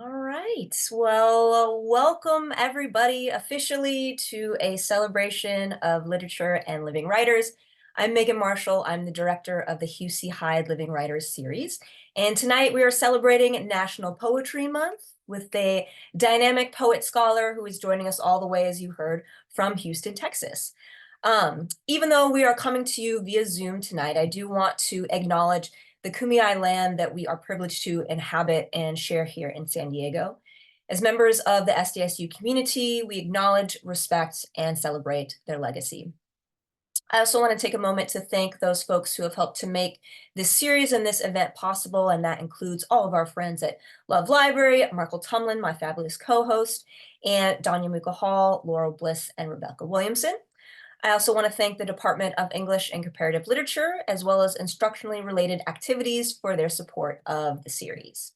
All right. Well, welcome everybody officially to a celebration of literature and living writers. I'm Megan Marshall. I'm the director of the Hugh C. Hyde Living Writers series. And tonight we are celebrating National Poetry Month with a dynamic poet scholar who is joining us all the way, as you heard, from Houston, Texas. Even though we are coming to you via Zoom tonight, I do want to acknowledge the Kumeyaay land that we are privileged to inhabit and share here in San Diego. As members of the SDSU community, we acknowledge, respect, and celebrate their legacy. I also want to take a moment to thank those folks who have helped to make this series and this event possible, and that includes all of our friends at Love Library, Markle Tumlin, my fabulous co-host, and Danya Muka Hall, Laurel Bliss, and Rebecca Williamson. I also want to thank the Department of English and Comparative Literature, as well as instructionally related activities for their support of the series.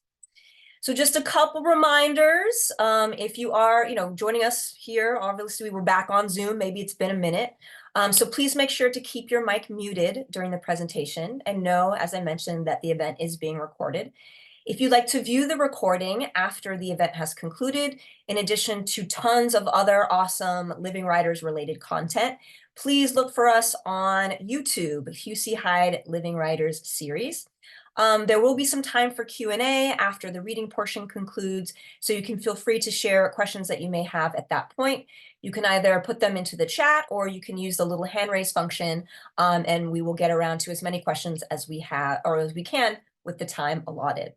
So just a couple reminders, if you are, joining us here, obviously we're back on Zoom, maybe it's been a minute. So please make sure to keep your mic muted during the presentation and know, as I mentioned, that the event is being recorded. If you'd like to view the recording after the event has concluded, in addition to tons of other awesome Living Writers related content, please look for us on YouTube, Hugh C. Hyde Living Writers series. There will be some time for Q&A after the reading portion concludes, so you can feel free to share questions that you may have at that point. You can either put them into the chat or you can use the little hand raise function, and we will get around to as many questions as we have or as we can with the time allotted.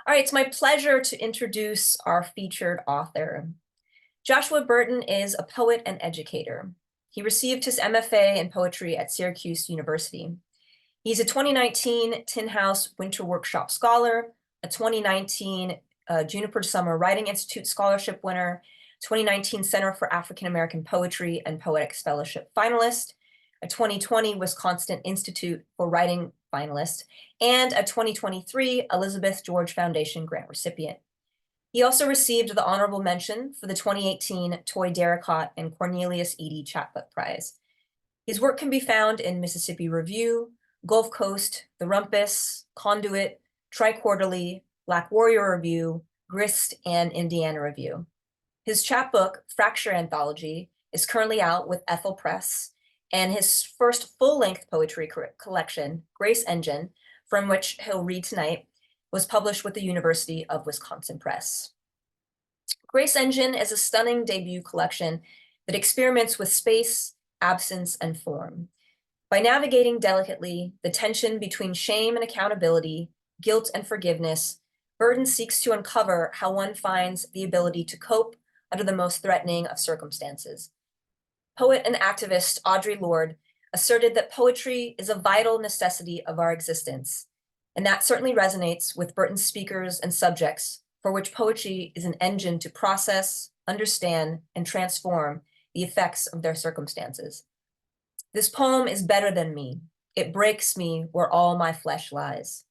All right, it's my pleasure to introduce our featured author. Joshua Burton is a poet and educator. He received his MFA in poetry at Syracuse University. He's a 2019 Tin House Winter Workshop Scholar, a 2019 Juniper Summer Writing Institute Scholarship winner, 2019 Center for African American Poetry and Poetics Fellowship finalist, a 2020 Wisconsin Institute for Writing finalist, and a 2023 Elizabeth George Foundation grant recipient. He also received the honorable mention for the 2018 Toy Derricotte and Cornelius Eady Chapbook Prize. His work can be found in Mississippi Review, Gulf Coast, The Rumpus, Conduit, TriQuarterly, Black Warrior Review, Grist, and Indiana Review. His chapbook, Fracture Anthology, is currently out with Ethel Press, and his first full-length poetry collection, Grace Engine, from which he'll read tonight, was published with the University of Wisconsin Press. Grace Engine is a stunning debut collection that experiments with space, absence, and form. By navigating delicately the tension between shame and accountability, guilt and forgiveness, Burton seeks to uncover how one finds the ability to cope under the most threatening of circumstances. Poet and activist Audre Lorde asserted that poetry is a vital necessity of our existence, and that certainly resonates with Burton's speakers and subjects, for which poetry is an engine to process, understand, and transform the effects of their circumstances. This poem is better than me. It breaks me where all my flesh lies.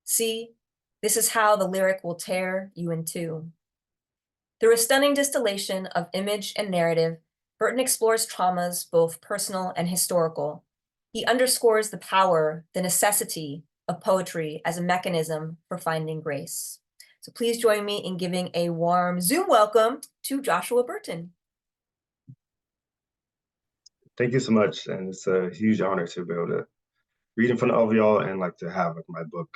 See, this is how the lyric will tear you in two. Through a stunning distillation of image and narrative, Burton explores traumas, both personal and historical. He underscores the power, the necessity of poetry as a mechanism for finding grace. So please join me in giving a warm Zoom welcome to Joshua Burton. Thank you so much, and it's a huge honor to be able to read in front of all of y'all and like to have my book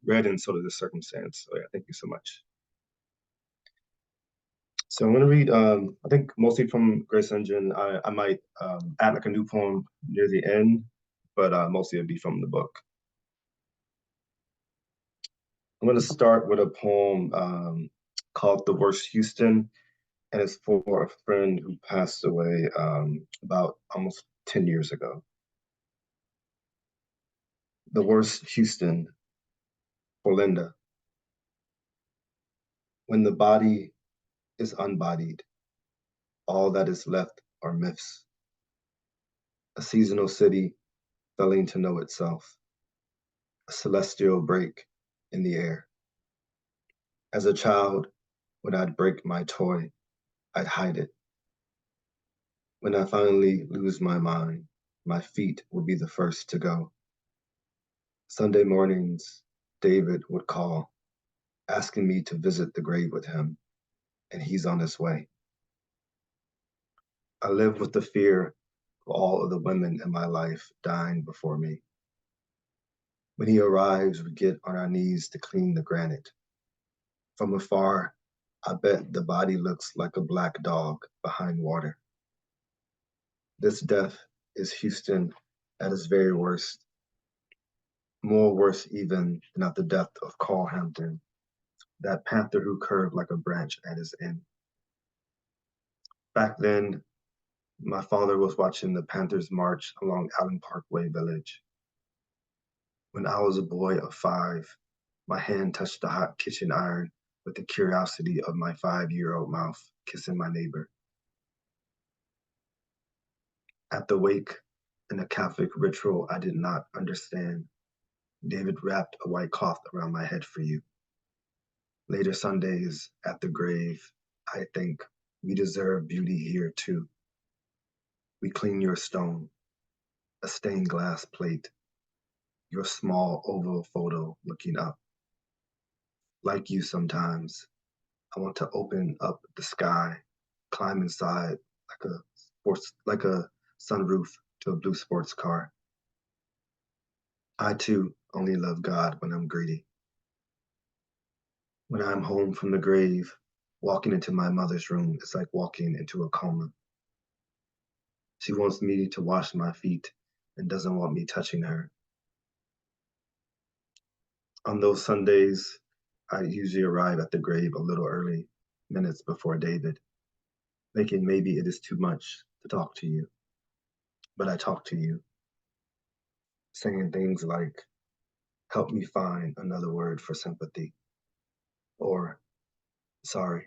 read in sort of this circumstance. So yeah, thank you so much. So I'm going to read, I think mostly from Grace Engine. I might add like a new poem near the end, but mostly it'll be from the book. I'm going to start with a poem called The Worst Houston, and it's for a friend who passed away about almost 10 years ago. The Worst Houston, for Linda. When the body is unbodied, all that is left are myths. A seasonal city failing to know itself. A celestial break in the air. As a child, when I'd break my toy, I'd hide it. When I finally lose my mind, my feet will be the first to go. Sunday mornings, David would call. asking me to visit the grave with him, and he's on his way. I live with the fear of all of the women in my life dying before me. When he arrives, we get on our knees to clean the granite. From afar, I bet the body looks like a black dog behind water. This death is Houston at its very worst, more worse even than at the death of Carl Hampton, that panther who curved like a branch at his end. Back then, my father was watching the Panthers march along Allen Parkway Village. When I was a boy of 5, my hand touched the hot kitchen iron with the curiosity of my 5-year-old mouth kissing my neighbor. At the wake, in a Catholic ritual I did not understand, David wrapped a white cloth around my head for you. Later Sundays at the grave, I think we deserve beauty here too. We clean your stone, a stained glass plate, your small oval photo looking up. Like you sometimes, I want to open up the sky, climb inside like a sunroof to a blue sports car. I too only love God when I'm greedy. When I'm home from the grave, walking into my mother's room is like walking into a coma. She wants me to wash my feet and doesn't want me touching her. On those Sundays, I usually arrive at the grave a little early, minutes before David, thinking maybe it is too much to talk to you. But I talk to you, saying things like, help me find another word for sympathy, or sorry,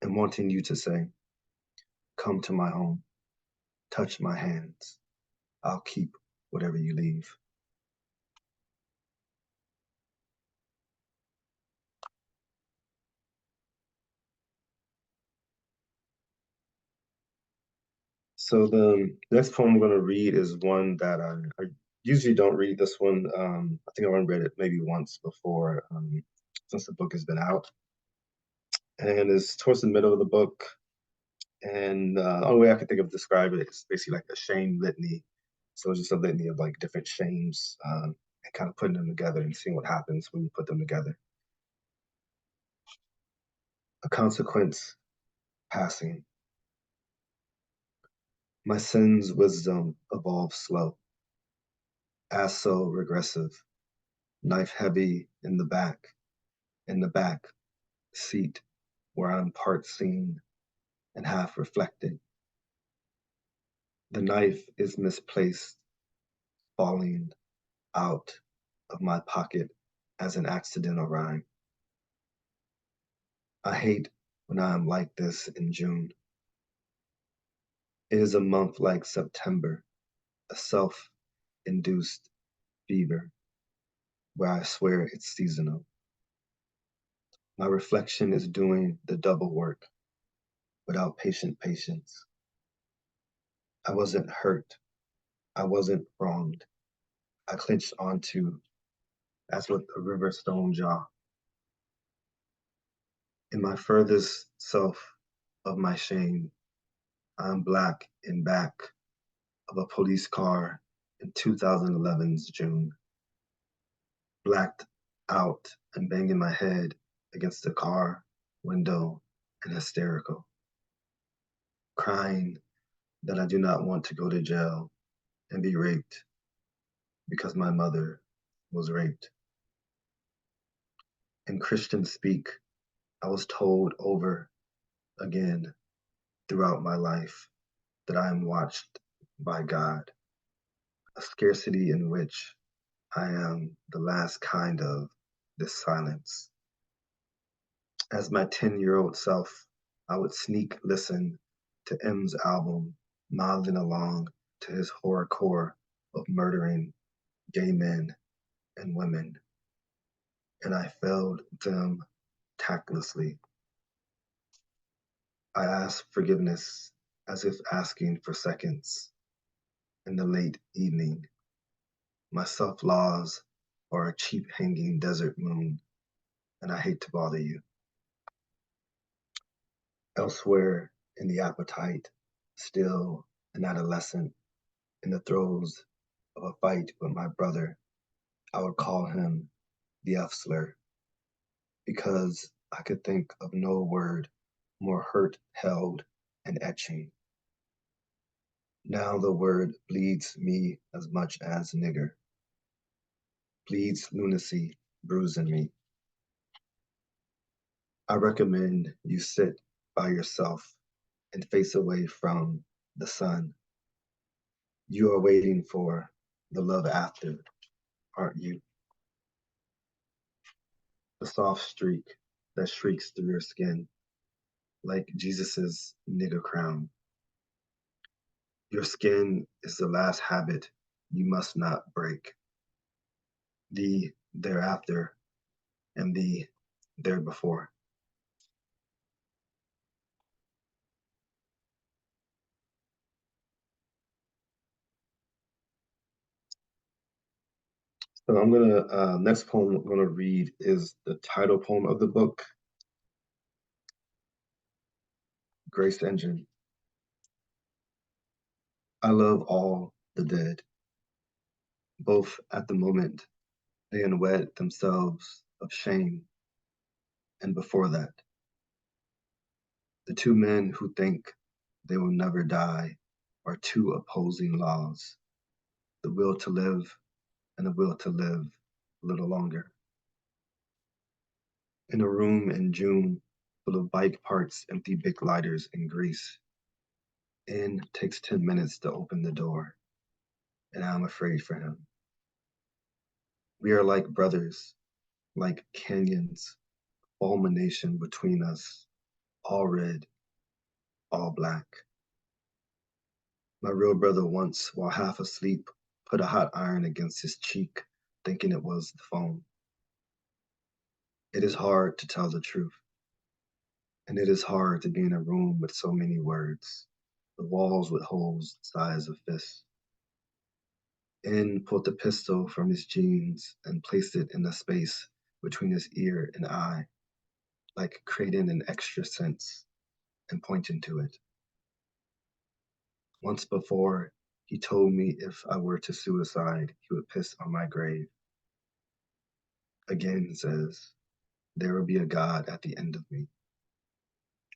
and wanting you to say, come to my home, touch my hands, I'll keep whatever you leave. So the next poem I'm going to read is one that I usually don't read. This one, I think I've only read it maybe once before since the book has been out. And it's towards the middle of the book. And the only way I can think of describe it is basically like a shame litany. So it's just a litany of like different shames and kind of putting them together and seeing what happens when you put them together. A consequence passing. My sin's wisdom evolves slow, as so regressive, knife heavy in the back seat where I'm part seen and half reflected. The knife is misplaced, falling out of my pocket as an accidental rhyme. I hate when I am like this in June. It is a month like September, a self-induced fever, where I swear it's seasonal. My reflection is doing the double work without patient patience. I wasn't hurt. I wasn't wronged. I clenched onto as with a river stone jaw. In my furthest self of my shame, I'm black in back of a police car in 2011's June. Blacked out and banging my head against the car window and hysterical. Crying that I do not want to go to jail and be raped because my mother was raped. In Christian speak, I was told over again throughout my life that I am watched by God, a scarcity in which I am the last kind of this silence. As my 10-year-old self, I would sneak listen to M's album, mouthing along to his horrorcore of murdering gay men and women, and I failed them tactlessly. I asked forgiveness as if asking for seconds in the late evening. My self-laws are a cheap hanging desert moon, and I hate to bother you. Elsewhere in the appetite, still an adolescent, in the throes of a fight with my brother, I would call him the F slur, because I could think of no word more hurt held and etching. Now the word bleeds me as much as nigger, bleeds lunacy bruising me. I recommend you sit by yourself and face away from the sun. You are waiting for the love after, aren't you? The soft streak that shrieks through your skin like Jesus's nigger crown. Your skin is the last habit you must not break. The thereafter and the there before. So I'm gonna, next poem I'm gonna read is the title poem of the book, Grist Engine. I love all the dead, both at the moment they unwed themselves of shame, and before that. The two men who think they will never die are two opposing laws, the will to live and the will to live a little longer. In a room in June full of bike parts, empty big lighters, and grease, in takes 10 minutes to open the door, and I'm afraid for him. We are like brothers, like canyons, fulmination between us, all red, all black. My real brother once, while half asleep, put a hot iron against his cheek, thinking it was the phone. It is hard to tell the truth, and it is hard to be in a room with so many words, the walls with holes the size of fists. In pulled the pistol from his jeans and placed it in the space between his ear and eye, like creating an extra sense and pointing to it. Once before, he told me if I were to suicide, he would piss on my grave. Again says, there will be a God at the end of me.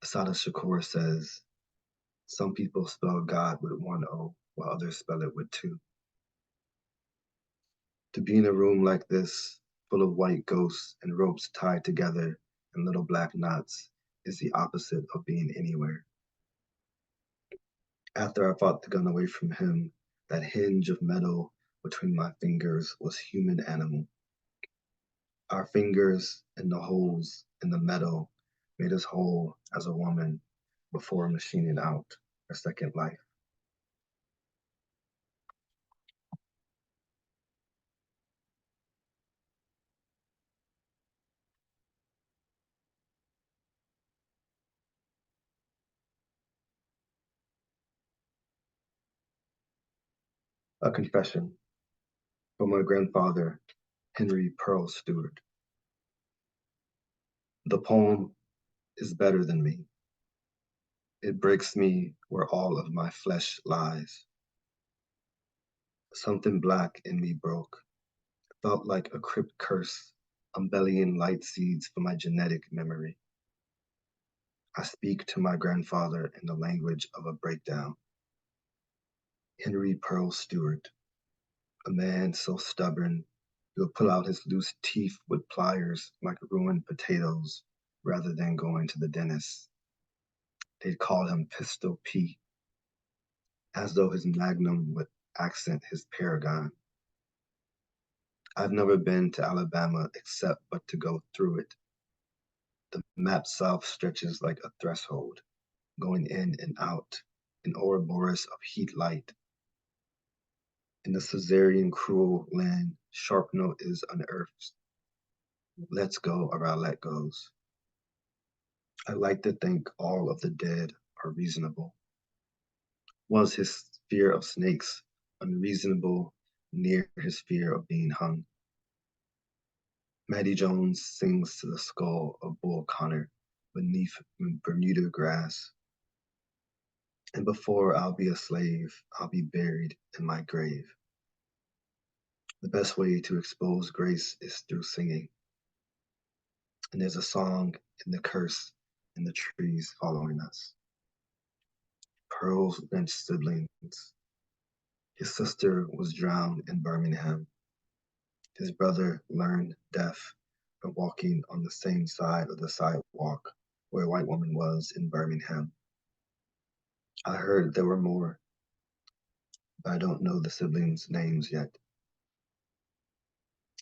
Asada Shakur says, some people spell God with one O, while others spell it with two. To be in a room like this, full of white ghosts and ropes tied together in little black knots, is the opposite of being anywhere. After I fought the gun away from him, that hinge of metal between my fingers was human animal. Our fingers and the holes in the metal made us whole as a woman before machining out her second life. A confession from my grandfather, Henry Pearl Stewart. The poem is better than me. It breaks me where all of my flesh lies. Something black in me broke. Felt like a crypt curse, umbellying light seeds for my genetic memory. I speak to my grandfather in the language of a breakdown. Henry Pearl Stewart, a man so stubborn, he would pull out his loose teeth with pliers like ruined potatoes rather than going to the dentist. They'd call him Pistol P, as though his magnum would accent his paragon. I've never been to Alabama except but to go through it. The map south stretches like a threshold, going in and out, an Ouroboros of heat light. In the Caesarean cruel land, sharp note is unearthed. Let's go or our let goes. I like to think all of the dead are reasonable. Was his fear of snakes unreasonable near his fear of being hung? Maddie Jones sings to the skull of Bull Connor beneath Bermuda grass. And before I'll be a slave, I'll be buried in my grave. The best way to expose grace is through singing. And there's a song in the curse in the trees following us. Pearl's lynched siblings. His sister was drowned in Birmingham. His brother learned deaf from walking on the same side of the sidewalk where a white woman was in Birmingham. I heard there were more, but I don't know the siblings' names yet.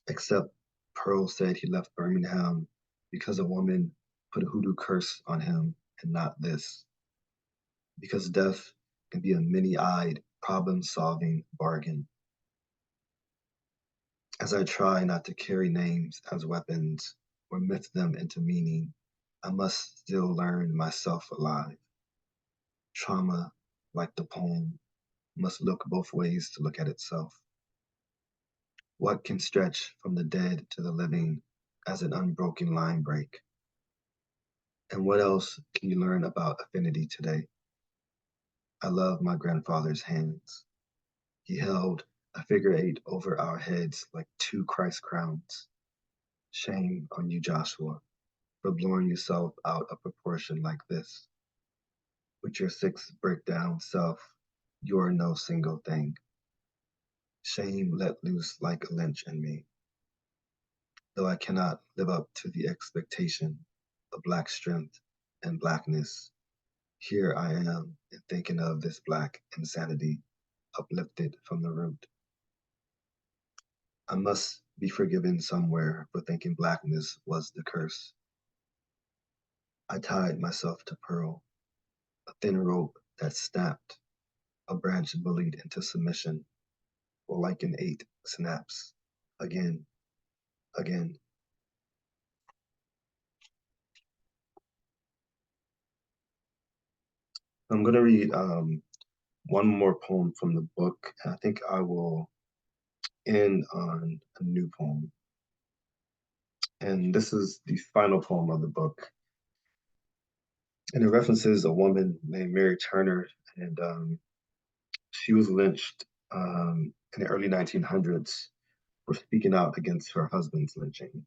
Except Pearl said he left Birmingham because a woman put a hoodoo curse on him and not this. Because death can be a many-eyed, problem-solving bargain. As I try not to carry names as weapons or myth them into meaning, I must still learn myself alive. Trauma, like the poem, must look both ways to look at itself. What can stretch from the dead to the living as an unbroken line break? And what else can you learn about affinity today? I love my grandfather's hands. He held a figure eight over our heads like two Christ crowns. Shame on you, Joshua, for blowing yourself out of proportion like this. With your six breakdown self, you are no single thing. Shame let loose like a lynch in me. Though I cannot live up to the expectation of black strength and blackness, here I am and thinking of this black insanity uplifted from the root. I must be forgiven somewhere for thinking blackness was the curse. I tied myself to Pearl, a thin rope that snapped, a branch bullied into submission, or like an eight snaps, again, again. I'm going to read one more poem from the book, and I think I will end on a new poem. And this is the final poem of the book. And it references a woman named Mary Turner, and she was lynched in the early 1900s for speaking out against her husband's lynching.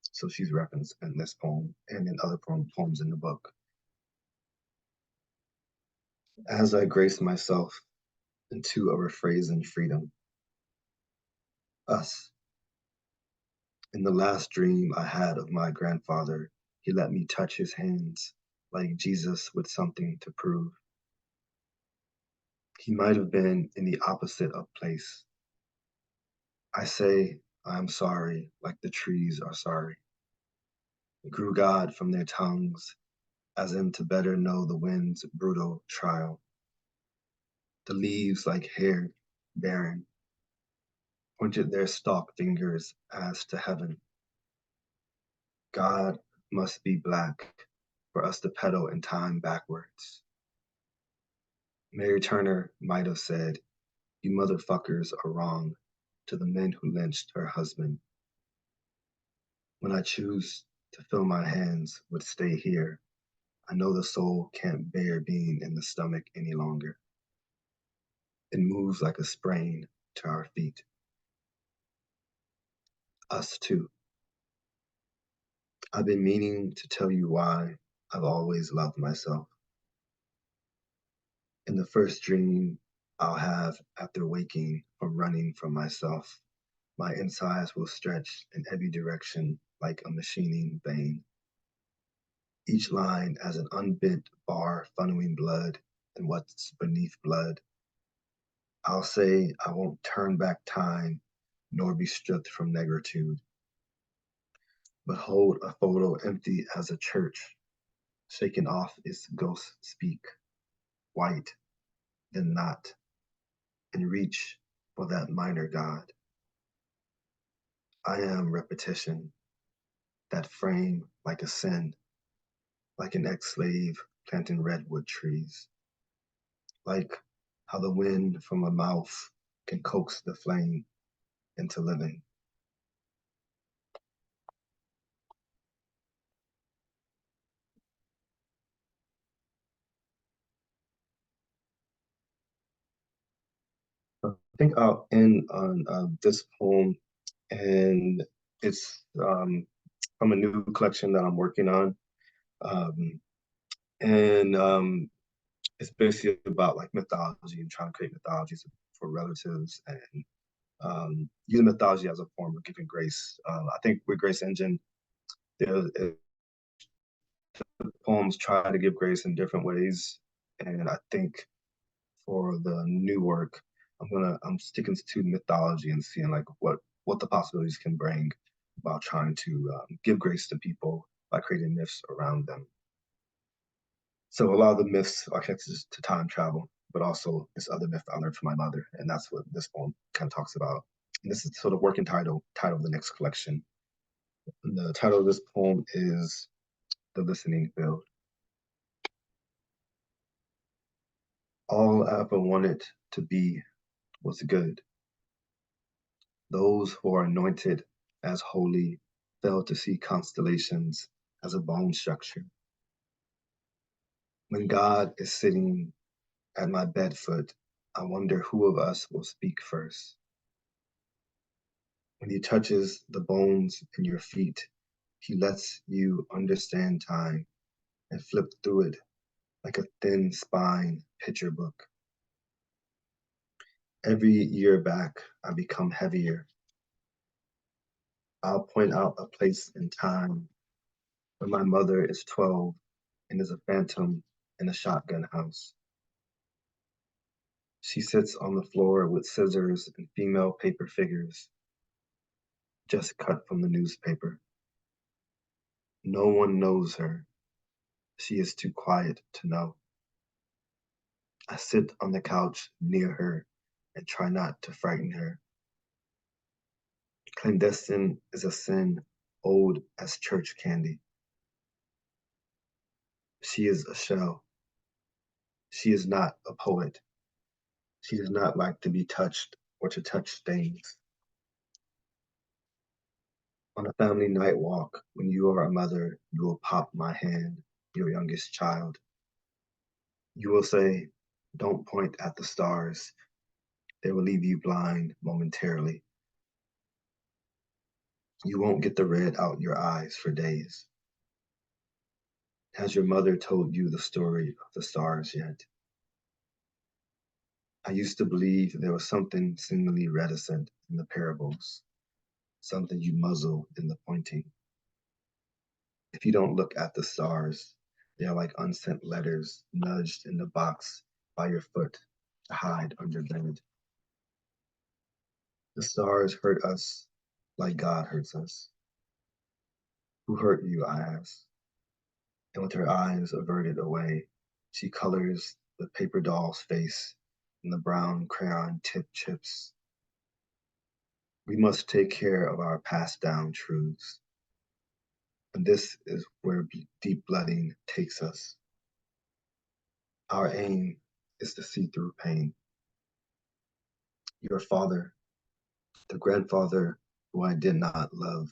So she's referenced in this poem and in other poems in the book. As I grace myself into a rephrasing freedom, us. In the last dream I had of my grandfather, he let me touch his hands like Jesus with something to prove. He might have been in the opposite of place. I say, I'm sorry, like the trees are sorry. Grew God from their tongues, as in to better know the wind's brutal trial. The leaves, like hair, barren, pointed their stalk fingers as to heaven. God must be black for us to pedal in time backwards. Mary Turner might have said, you motherfuckers are wrong to the men who lynched her husband. When I choose to fill my hands with stay here, I know the soul can't bear being in the stomach any longer. It moves like a sprain to our feet. Us too. I've been meaning to tell you why I've always loved myself. In the first dream I'll have after waking from running from myself, my insides will stretch in every direction like a machining vein. Each line as an unbent bar funneling blood and what's beneath blood. I'll say I won't turn back time nor be stripped from negritude, but hold a photo empty as a church, shaking off its ghost speak, white, then not, and reach for that minor God. I am repetition, that frame like a sin, like an ex-slave planting redwood trees, like how the wind from a mouth can coax the flame into living. think I'll end on this poem, and it's from a new collection that I'm working on. Um, and it's basically about like mythology and trying to create mythologies for relatives and using mythology as a form of giving grace. I think with Grace Engine, the poems try to give grace in different ways, and I think for the new work, I'm sticking to mythology and seeing like what the possibilities can bring about trying to give grace to people by creating myths around them. So a lot of the myths are connected to time travel, but also this other myth I learned from my mother, and that's what this poem kind of talks about. And this is sort of working title of the next collection. And the title of this poem is "The Listening Field." All I ever wanted to be was good. Those who are anointed as holy fail to see constellations as a bone structure. When God is sitting at my bedfoot, I wonder who of us will speak first. When he touches the bones in your feet, he lets you understand time and flip through it like a thin spine picture book. Every year back, I become heavier. I'll point out a place in time where my mother is 12 and is a phantom in a shotgun house. She sits on the floor with scissors and female paper figures, just cut from the newspaper. No one knows her. She is too quiet to know. I sit on the couch near her and try not to frighten her. Clandestine is a sin old as church candy. She is a shell. She is not a poet. She does not like to be touched or to touch things. On a family night walk, when you are a mother, you will pop my hand, your youngest child. You will say, don't point at the stars. They will leave you blind momentarily. You won't get the red out your eyes for days. Has your mother told you the story of the stars yet? I used to believe there was something seemingly reticent in the parables, something you muzzle in the pointing. If you don't look at the stars, they are like unsent letters nudged in the box by your foot to hide under bed. The stars hurt us like God hurts us. Who hurt you, I ask. And with her eyes averted away, she colors the paper doll's face in the brown crayon tip chips. We must take care of our passed down truths. And this is where deep blooding takes us. Our aim is to see through pain. Your father, the grandfather who I did not love,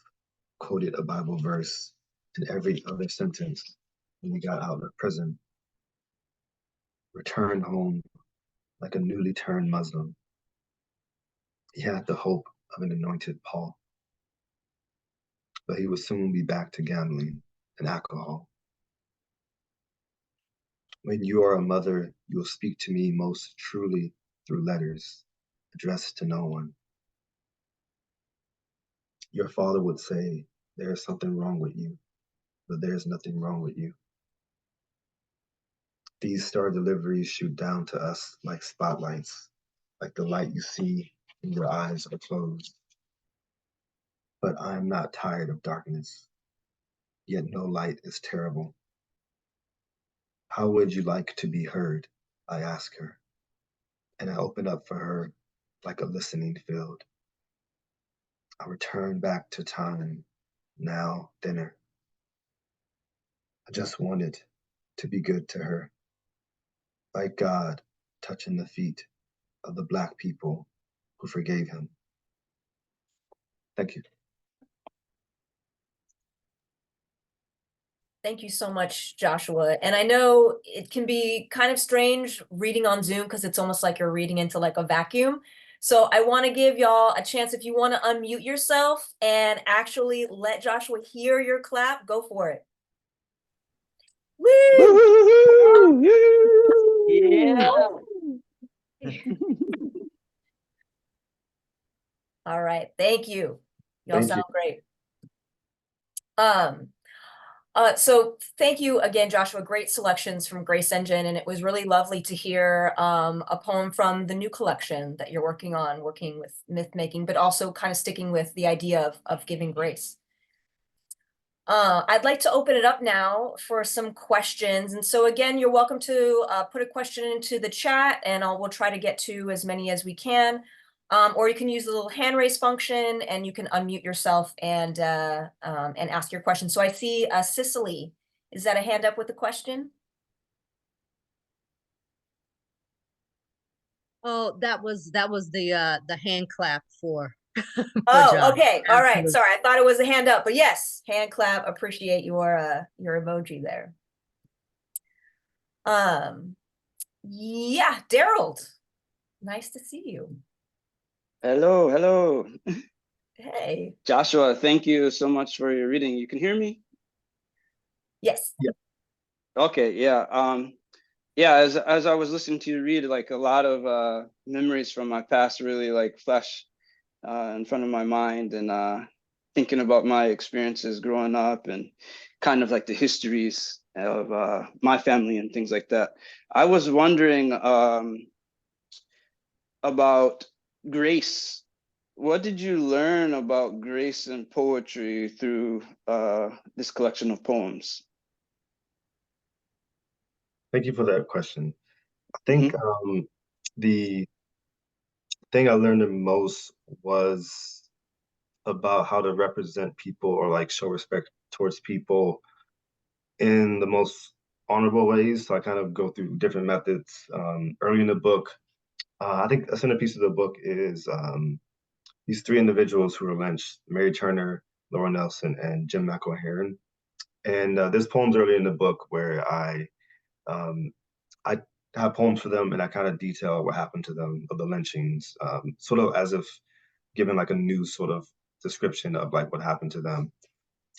quoted a Bible verse in every other sentence when he got out of prison. Returned home like a newly turned Muslim. He had the hope of an anointed Paul, but he would soon be back to gambling and alcohol. When you are a mother, you will speak to me most truly through letters addressed to no one. Your father would say, there is something wrong with you, but there is nothing wrong with you. These star deliveries shoot down to us like spotlights, like the light you see when your eyes are closed. But I am not tired of darkness, yet no light is terrible. How would you like to be heard? I ask her, and I open up for her like a listening field. I return back to time, now thinner. I just wanted to be good to her, like God touching the feet of the Black people who forgave him. Thank you. Thank you so much, Joshua. And I know it can be kind of strange reading on Zoom because it's almost like you're reading into like a vacuum. So I want to give y'all a chance, if you want to unmute yourself and actually let Joshua hear your clap, go for it. Woo! Yeah. All right, thank you. Y'all Thank you. sound great. So thank you again, Joshua. Great selections from Grace Engine, and it was really lovely to hear a poem from the new collection that you're working on, working with myth making, but also kind of sticking with the idea of giving grace. I'd like to open it up now for some questions. And so again, you're welcome to put a question into the chat, and we'll try to get to as many as we can. Or you can use the little hand raise function, and you can unmute yourself and ask your question. So I see Cicely. Is that a hand up with a question? Oh, that was the hand clap for Oh, Josh. okay. All right. Absolutely. Sorry, I thought it was a hand up, but yes, hand clap. Appreciate your emoji there. Yeah, Derricotte. Nice to see you. Hello, hello. Hey. Joshua, thank you so much for your reading. You can hear me? Yes. Yeah. Okay, yeah. Yeah, as I was listening to you read, like a lot of memories from my past really like flash in front of my mind, and thinking about my experiences growing up and kind of like the histories of my family and things like that. I was wondering about grace. What did you learn about grace and poetry through this collection of poems? Thank you for that question. I think the thing I learned the most was about how to represent people or like show respect towards people in the most honorable ways. So I kind of go through different methods. Early in the book, I think a centerpiece of the book is these three individuals who were lynched: Mary Turner, Laura Nelson, and Jim McElheron. And there's poems early in the book where um, I have poems for them, and I kind of detail what happened to them of the lynchings, sort of as if given like a new sort of description of like what happened to them.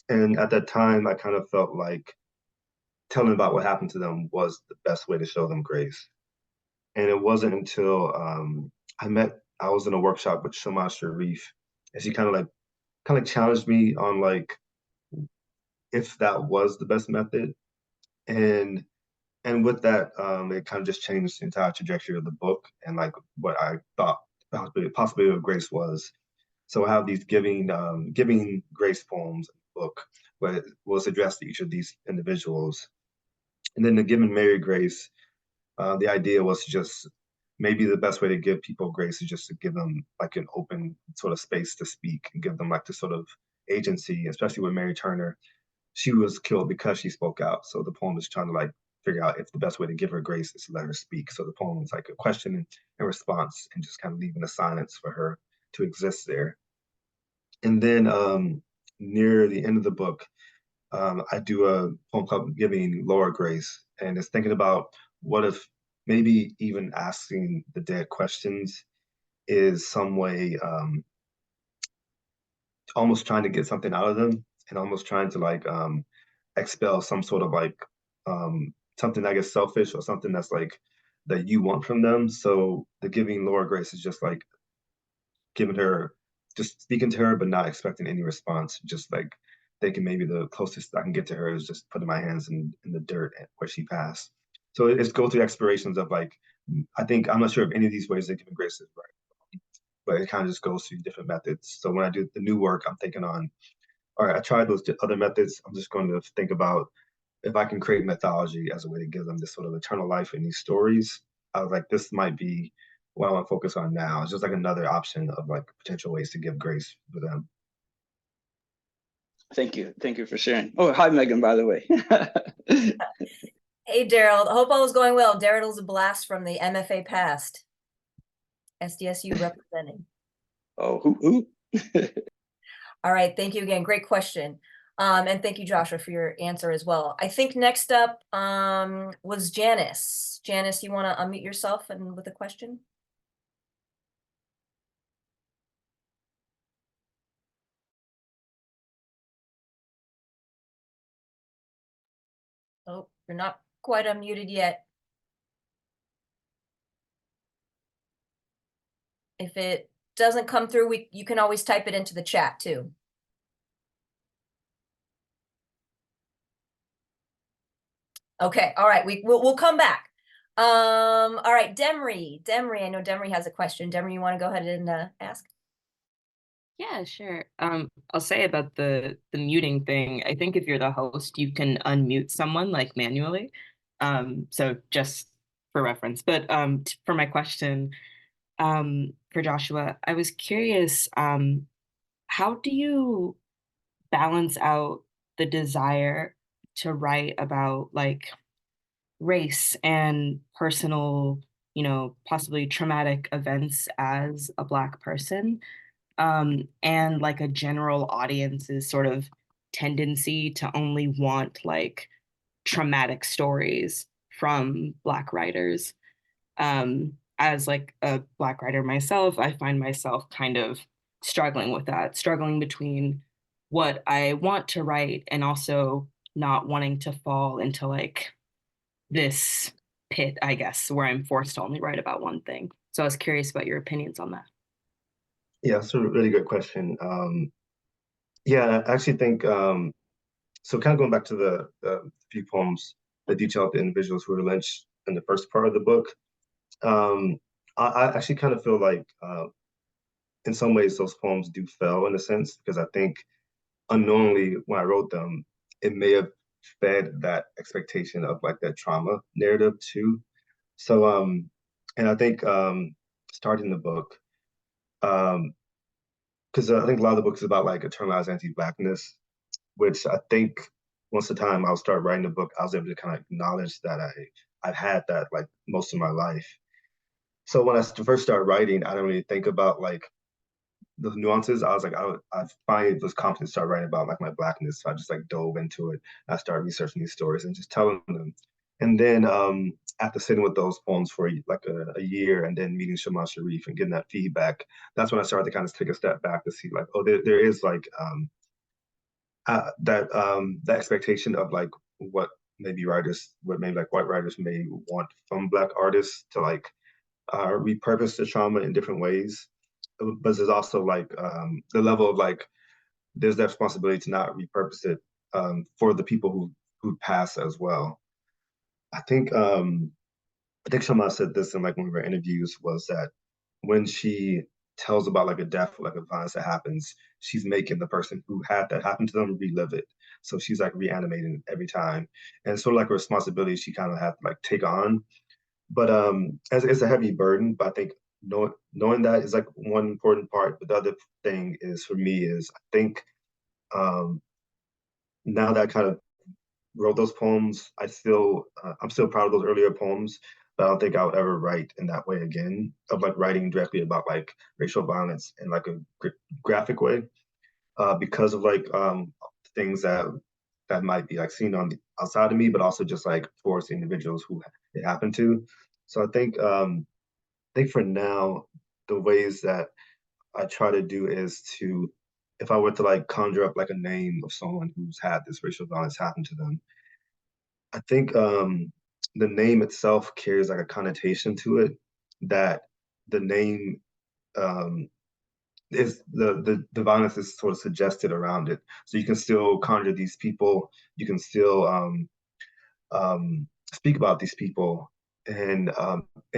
And at that time, I kind of felt like telling about what happened to them was the best way to show them grace. And it wasn't until I was in a workshop with Shema Sharif, and she kind of challenged me on like if that was the best method. And and with that, it kind of just changed the entire trajectory of the book and like what I thought possibly of grace was. So I have these giving grace poems in the book where it was addressed to each of these individuals. And then the giving Mary grace, the idea was to just maybe the best way to give people grace is just to give them like an open sort of space to speak and give them like the sort of agency, especially with Mary Turner. She was killed because she spoke out. So the poem is trying to like figure out if the best way to give her grace is to let her speak. So the poem is like a question and response and just kind of leaving a silence for her to exist there. And then near the end of the book, I do a poem called Giving Laura Grace, and it's thinking about what if maybe even asking the dead questions is some way almost trying to get something out of them and almost trying to like expel some sort of like something I guess selfish or something that's like that you want from them. So the giving Laura Grace is just like giving her, just speaking to her, but not expecting any response. Just like thinking maybe the closest I can get to her is just putting my hands in the dirt where she passed. So it's go through explorations of like, I think, I'm not sure if any of these ways that giving grace is right, but it kind of just goes through different methods. So when I do the new work, I'm thinking on, all right, I tried those other methods. I'm just going to think about if I can create mythology as a way to give them this sort of eternal life in these stories. I was like, this might be what I want to focus on now. It's just like another option of like potential ways to give grace for them. Thank you for sharing. Oh, hi Megan, by the way. Hey, Daryl. Hope all is going well. Daryl's a blast from the MFA past. SDSU representing. Oh, who? All right. Thank you again. Great question. And thank you, Joshua, for your answer as well. I think next up was Janice. Janice, you want to unmute yourself and with a question? Oh, you're not quite unmuted yet. If it doesn't come through, you can always type it into the chat too. Okay, all right, we'll come back. All right, Demry, I know Demry has a question. Demry, you want to go ahead and ask? Yeah, sure. I'll say about the muting thing. I think if you're the host, you can unmute someone like manually. So just for reference. But for my question, for Joshua, I was curious, how do you balance out the desire to write about like race and personal, possibly traumatic events as a Black person, and like a general audience's sort of tendency to only want like traumatic stories from Black writers? As like a Black writer myself, I find myself kind of struggling with that, struggling between what I want to write and also not wanting to fall into like this pit, I guess, where I'm forced to only write about one thing. So I was curious about your opinions on that. Yeah, that's a really good question. Yeah, I actually think so. Kind of going back to the few poems that detail the individuals who were lynched in the first part of the book. Um, I actually kind of feel like, in some ways, those poems do fail in a sense because I think unknowingly when I wrote them, it may have fed that expectation of like that trauma narrative too. So, and I think starting the book, um, because I think a lot of the book is about like internalized anti-Blackness, which I think once the time I'll start writing the book, I was able to kind of acknowledge that I've had that like most of my life. So when I first started writing, I didn't really think about like the nuances. I was like, I finally was confident to start writing about like my Blackness. So I just like dove into it. I started researching these stories and just telling them. And then after sitting with those poems for like a year and then meeting Shema Sharif and getting that feedback, that's when I started to kind of take a step back to see like, oh, there is like that expectation of like what maybe writers, what maybe like white writers may want from Black artists to like repurpose the trauma in different ways. But there's also like the level of like there's that responsibility to not repurpose it for the people who pass as well. I think I think Shama said this in like one of her interviews was that when she tells about like a death, like a violence that happens, she's making the person who had that happen to them relive it. So she's like reanimating it every time. And it's sort of like a responsibility she kind of have to like take on. But as it's a heavy burden, but I think knowing that is like one important part. But the other thing is for me is I think um now that I kind of wrote those poems, I'm still proud of those earlier poems, but I don't think I would ever write in that way again of like writing directly about like racial violence in like a graphic way, because of like things that might be like seen on the outside of me, but also just like towards the individuals who it happened to. So I think for now, the ways that I try to do is to, if I were to like conjure up like a name of someone who's had this racial violence happen to them, I think the name itself carries like a connotation to it that the name um, is the violence is sort of suggested around it. So you can still conjure these people, you can still speak about these people, and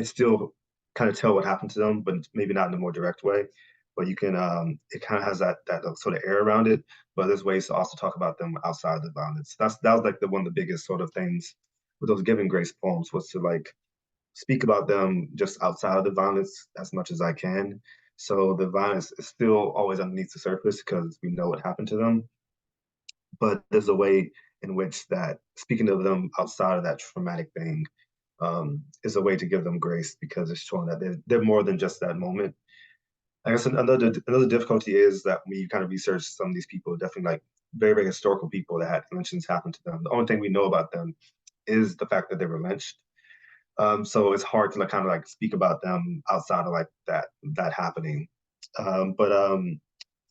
still kind of tell what happened to them, but maybe not in a more direct way. But you can it kind of has that sort of air around it. But there's ways to also talk about them outside of the violence. That was like the one of the biggest sort of things with those Giving Grace poems was to like speak about them just outside of the violence as much as I can. So the violence is still always underneath the surface because we know what happened to them, but there's a way in which that speaking of them outside of that traumatic thing is a way to give them grace because it's showing that they're more than just that moment. I guess another difficulty is that when you kind of research some of these people, definitely like very, very historical people that had lynchings happen to them. The only thing we know about them is the fact that they were lynched. So it's hard to like, kind of like speak about them outside of like that happening. But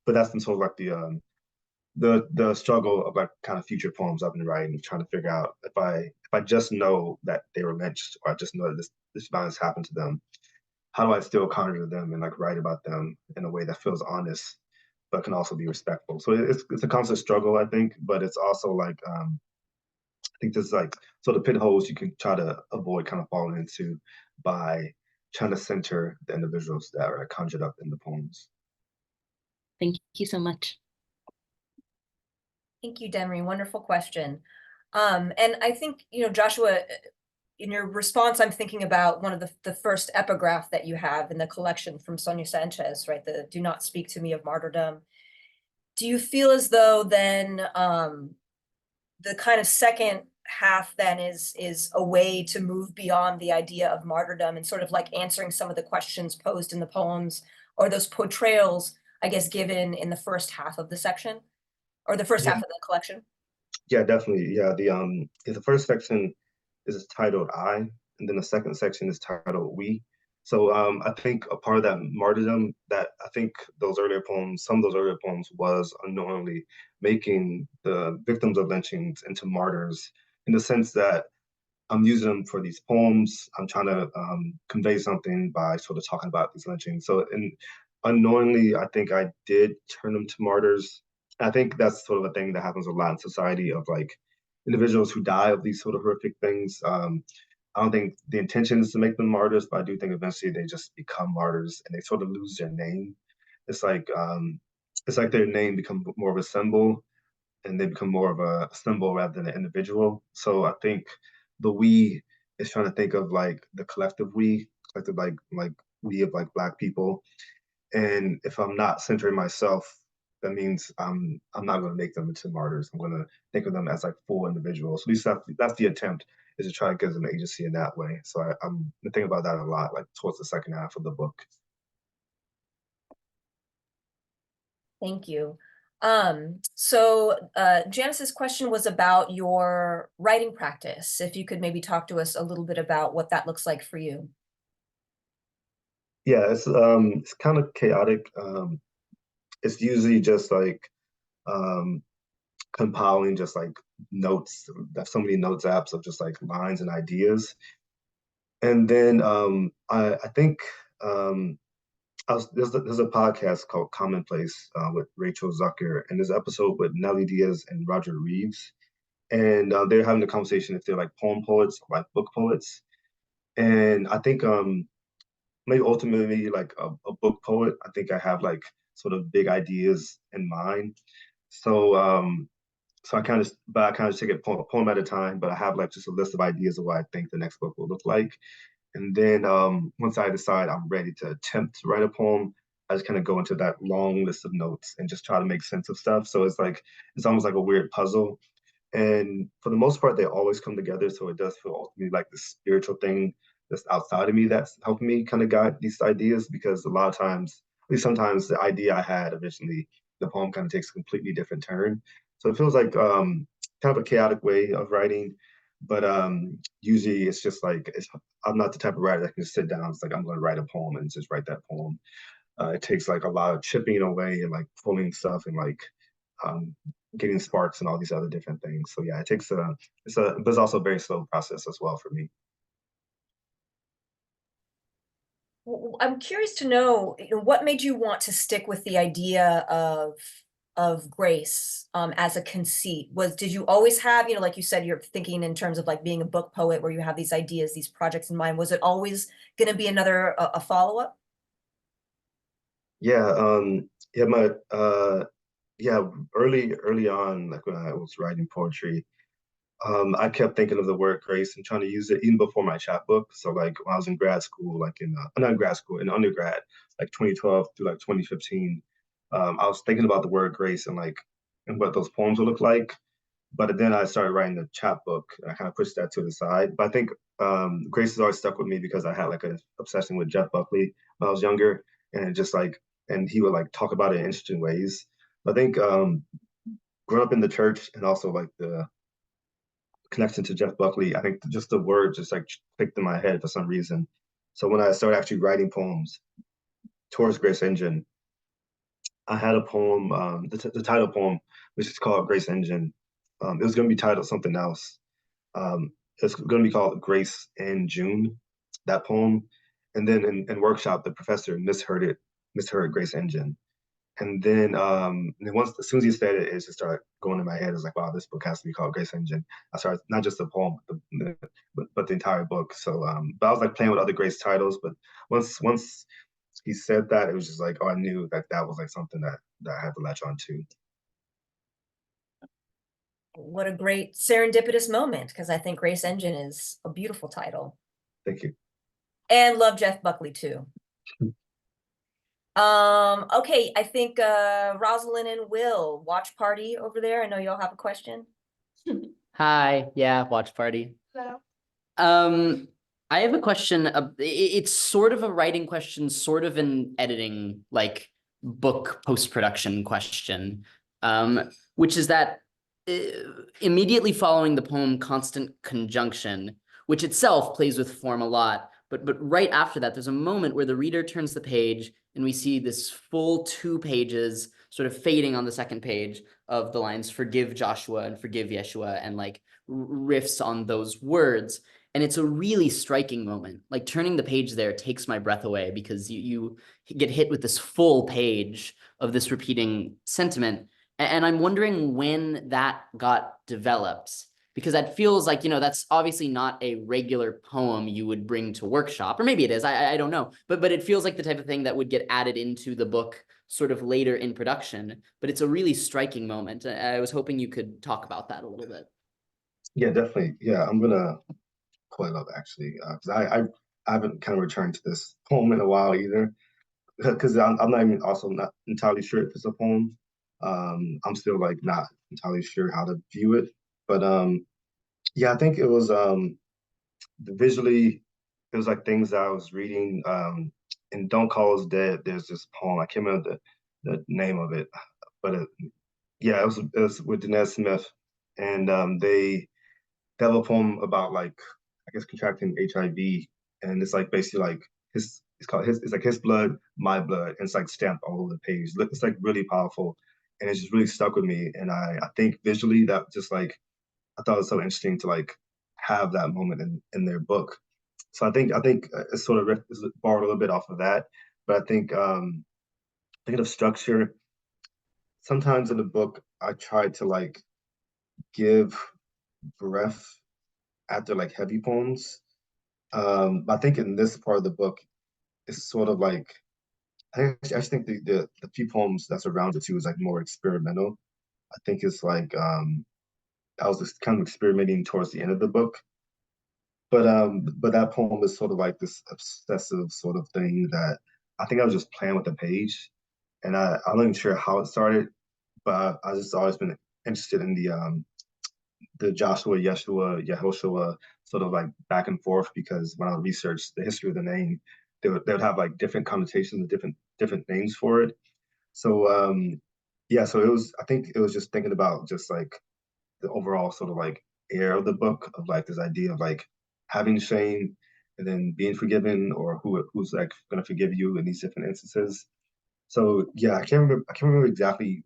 that's sort of like the struggle of like kind of future poems I've been writing, trying to figure out if I just know that they were lynched, or I just know that this violence happened to them, how do I still conjure them and like write about them in a way that feels honest, but can also be respectful. So it's a constant struggle, I think, but it's also like I think there's like so the pit holes you can try to avoid kind of falling into by trying to center the individuals that are conjured up in the poems. Thank you so much. Thank you, Demery. Wonderful question. And I think, Joshua, in your response, I'm thinking about one of the first epigraph that you have in the collection from Sonia Sanchez, right? The "Do not speak to me of martyrdom." Do you feel as though then the kind of second half then is a way to move beyond the idea of martyrdom and sort of like answering some of the questions posed in the poems, or those portrayals, I guess, given in the first half of the section, or the first Yeah, half of the collection? yeah, definitely. Yeah, the first section is titled I, and then the second section is titled We. So I think a part of that martyrdom that I think those earlier poems, some of those earlier poems was unknowingly making the victims of lynchings into martyrs in the sense that I'm using them for these poems. I'm trying to convey something by sort of talking about these lynchings. So, and unknowingly, I think I did turn them to martyrs. I think that's sort of a thing that happens a lot in society of like individuals who die of these sort of horrific things. I don't think the intention is to make them martyrs, but I do think eventually they just become martyrs and they sort of lose their name. It's like um, it's like their name become more of a symbol and they become more of a symbol rather than an individual. So I think the we is trying to think of like the collective we, collective like we of like Black people. And if I'm not centering myself, that means I'm not going to make them into martyrs. I'm going to think of them as like full individuals. At least that's the attempt, is to try to give them agency in that way. So I'm thinking about that a lot, like towards the second half of the book. Thank you. So Janice's question was about your writing practice. If you could maybe talk to us a little bit about what that looks like for you. Yeah, it's kind of chaotic. It's usually just like um, compiling just like notes. There's so many notes apps of just like lines and ideas. And then I think there's a podcast called Commonplace with Rachel Zucker, and there's an episode with Nelly Diaz and Roger Reeves, and they're having a conversation if they're like poem poets, like book poets. And I think maybe ultimately like a book poet, I think I have like sort of big ideas in mind. So so I kind of take it poem at a time, but I have like just a list of ideas of what I think the next book will look like. And then once I decide I'm ready to attempt to write a poem, I just kind of go into that long list of notes and just try to make sense of stuff. So it's like it's almost like a weird puzzle. And for the most part, they always come together. So it does feel ultimately like the spiritual thing that's outside of me that's helping me kind of guide these ideas, because a lot of times, at least sometimes, the idea I had originally, the poem kind of takes a completely different turn. So it feels like kind of a chaotic way of writing, but usually it's just like I'm not the type of writer that can just sit down. It's like I'm going to write a poem and just write that poem. It takes like a lot of chipping away and like pulling stuff and like um, getting sparks and all these other different things. So yeah, it takes but it's also a very slow process as well for me. I'm curious to know, what made you want to stick with the idea of grace as a conceit? Did you always have, like you said, you're thinking in terms of like being a book poet where you have these ideas, these projects in mind. Was it always going to be another a follow-up? Yeah, yeah, my yeah, early on, like when I was writing poetry, I kept thinking of the word grace and trying to use it even before my chapbook. So like when I was in grad school, like in not in grad school, in undergrad, like 2012 through like 2015, I was thinking about the word grace and like and what those poems would look like. But then I started writing the chapbook and I kind of pushed that to the side. But I think grace has always stuck with me because I had like an obsession with Jeff Buckley when I was younger, and just like and he would like talk about it in interesting ways. I think growing up in the church and also like the connection to Jeff Buckley, I think just the word just like clicked in my head for some reason. So when I started actually writing poems towards Grace Engine, I had a poem, the title poem, which is called Grace Engine. It was going to be titled something else. It's going to be called Grace in June, that poem. And then in workshop, the professor misheard Grace Engine. And then once, as soon as he said it, it just started going in my head. It's like, wow, this book has to be called Grace Engine. I started not just the poem, but the entire book. So, but I was like playing with other Grace titles. But once he said that, it was just like, oh, I knew that that was like something that I had to latch on to. What a great serendipitous moment, because I think Grace Engine is a beautiful title. Thank you. And love Jeff Buckley too. Okay, I think Rosalind and Will, watch party over there. I know y'all have a question. Hi, yeah, watch party. Hello. I have a question. It's sort of a writing question, sort of an editing, like book post-production question, which is that immediately following the poem Constant Conjunction, which itself plays with form a lot, but right after that, there's a moment where the reader turns the page and we see this full 2 pages sort of fading on the second page of the lines, forgive Joshua and forgive Yeshua, and like riffs on those words. And it's a really striking moment. Like turning the page there takes my breath away, because you get hit with this full page of this repeating sentiment. And I'm wondering when that got developed, because that feels like, that's obviously not a regular poem you would bring to workshop, or maybe it is, I don't know. But it feels like the type of thing that would get added into the book sort of later in production. But it's a really striking moment. I was hoping you could talk about that a little bit. Yeah, definitely. Yeah, I'm gonna pull it up actually, because I haven't kind of returned to this poem in a while either, because I'm not even also not entirely sure if it's a poem. I'm still like not entirely sure how to view it, but yeah, I think it was visually, it was like things that I was reading. In Don't Call Us Dead, there's this poem. I can't remember the name of it, but yeah, it was with Denez Smith, and they have a poem about like, I guess, contracting HIV, and it's like basically like it's like his blood, my blood, and it's like stamped all over the page. It's like really powerful, and it's just really stuck with me. And I think visually that just like, I thought it was so interesting to like have that moment in their book. So I think it's sort of it's borrowed a little bit off of that, but I think thinking of structure, sometimes in the book I try to like give breath after like heavy poems. But I think in this part of the book, it's sort of like, I just think the few poems that's around it too is like more experimental. I think it's like I was just kind of experimenting towards the end of the book. But that poem is sort of like this obsessive sort of thing that I think I was just playing with the page, and I'm not even sure how it started, but I just always been interested in the Joshua, Yeshua, Yehoshua sort of like back and forth, because when I researched the history of the name, they would have like different connotations and different names for it. So yeah, so I think it was just thinking about just like the overall sort of like air of the book, of like this idea of like having shame and then being forgiven, or who's like gonna forgive you in these different instances. So yeah, I can't remember exactly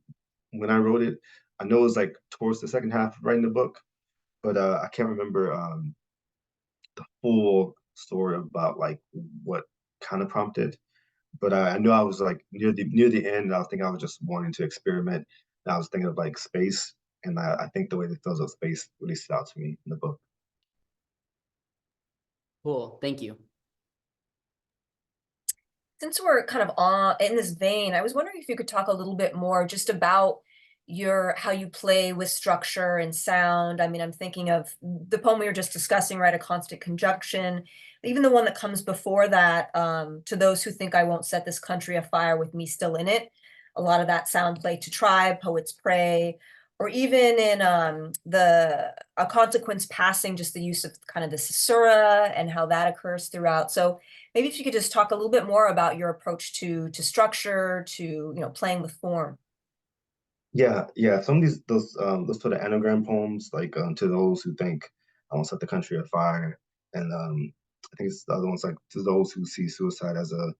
when I wrote it. I know it was like towards the second half of writing the book, but I can't remember the full story about like what kind of prompted. But I knew I was like near the end. I think I was just wanting to experiment. And I was thinking of like space, and I think the way they fills up space really stood out to me in the book. Cool, thank you. Since we're kind of on in this vein, I was wondering if you could talk a little bit more just about how you play with structure and sound. I mean, I'm thinking of the poem we were just discussing, right? A Constant Conjunction. Even the one that comes before that, to those who think I won't set this country afire with me still in it. A lot of that sound play to Tribe, Poets Pray, or even in A Consequence Passing, just the use of kind of the caesura and how that occurs throughout. So maybe if you could just talk a little bit more about your approach to structure, to playing with form. Yeah. Some of those sort of anagram poems, like to those who think I won't set the country afire, and I think it's the other ones like to those who see suicide as a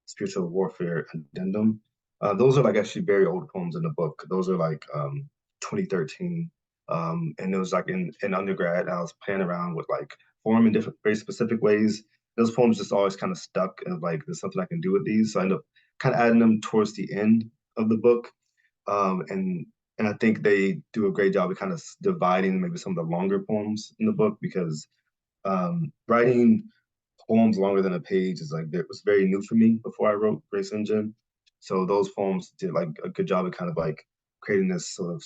spiritual warfare addendum. Those are like actually very old poems in the book. Those are like 2013. And it was like in undergrad, I was playing around with like form in different, very specific ways. Those poems just always kind of stuck and like there's something I can do with these. So I ended up kind of adding them towards the end of the book. And I think they do a great job of kind of dividing maybe some of the longer poems in the book because writing poems longer than a page is like it was very new for me before I wrote Grace Engine. So those poems did like a good job of kind of like creating this sort of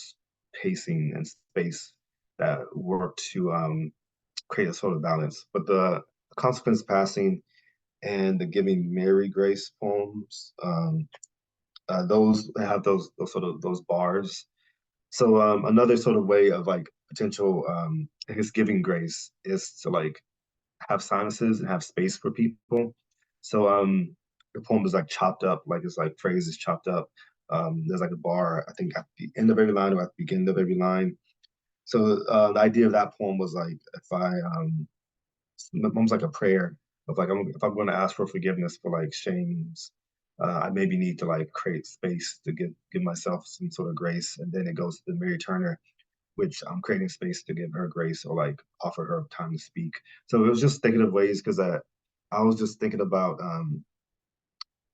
pacing and space that worked to create a sort of balance. But the consequence passing and the giving Mary Grace poems, those have those sort of those bars. So another sort of way of like potential I guess giving grace is to like have sinuses and have space for people. So the poem is like chopped up, like it's like phrases chopped up. There's like a bar, I think at the end of every line or at the beginning of every line. So the idea of that poem was like if I almost like a prayer of like if I'm going to ask for forgiveness for like shames, I maybe need to like create space to give myself some sort of grace, and then it goes to the Mary Turner, which I'm creating space to give her grace or like offer her time to speak. So it was just thinking of ways because I was just thinking about